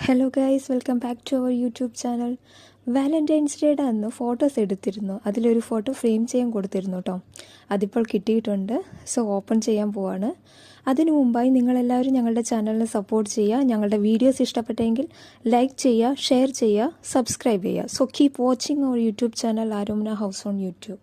Hello guys, welcome back to our YouTube channel. Valentine's ഡേയുടെ അന്ന് photos എടുത്തിരുന്നു. അതിലൊരു ഫോട്ടോ ഫ്രെയിം ചെയ്യാൻ കൊടുത്തിരുന്നു കേട്ടോ. അതിപ്പോൾ കിട്ടിയിട്ടുണ്ട്. സോ ഓപ്പൺ ചെയ്യാൻ പോവാണ്. അതിനു മുമ്പായി നിങ്ങളെല്ലാവരും ഞങ്ങളുടെ ചാനലിനെ സപ്പോർട്ട് ചെയ്യുക. ഞങ്ങളുടെ വീഡിയോസ് ഇഷ്ടപ്പെട്ടെങ്കിൽ ലൈക്ക് ചെയ്യുക, ഷെയർ ചെയ്യുക, സബ്സ്ക്രൈബ് ചെയ്യുക. So keep watching our YouTube channel Aromana house on YouTube.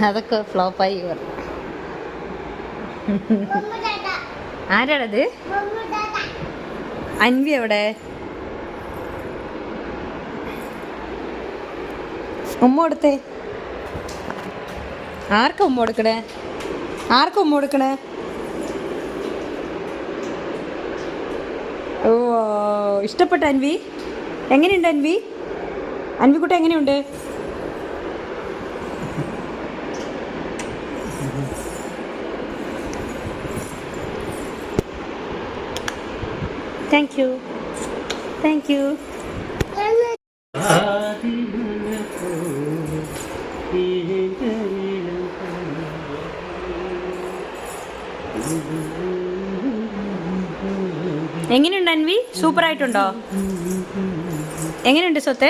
അതൊക്കെ ഫ്ലോപ്പായി. ആരാടത്? അൻവി എവിടെ? ഉമ്മ കൊടുത്തേ. ആർക്കാ ഉമ്മ കൊടുക്കണേ? ഉമ്മ കൊടുക്കണേ? ഓ, ഇഷ്ടപ്പെട്ട അൻവി? എങ്ങനെയുണ്ട് അൻവി? അൻവിക്കുട്ട എങ്ങനെയുണ്ട്? Thank you. എങ്ങനെയുണ്ട് അൻവി? സൂപ്പർ ആയിട്ടുണ്ടോ? എങ്ങനെയുണ്ട് സ്വത്തെ?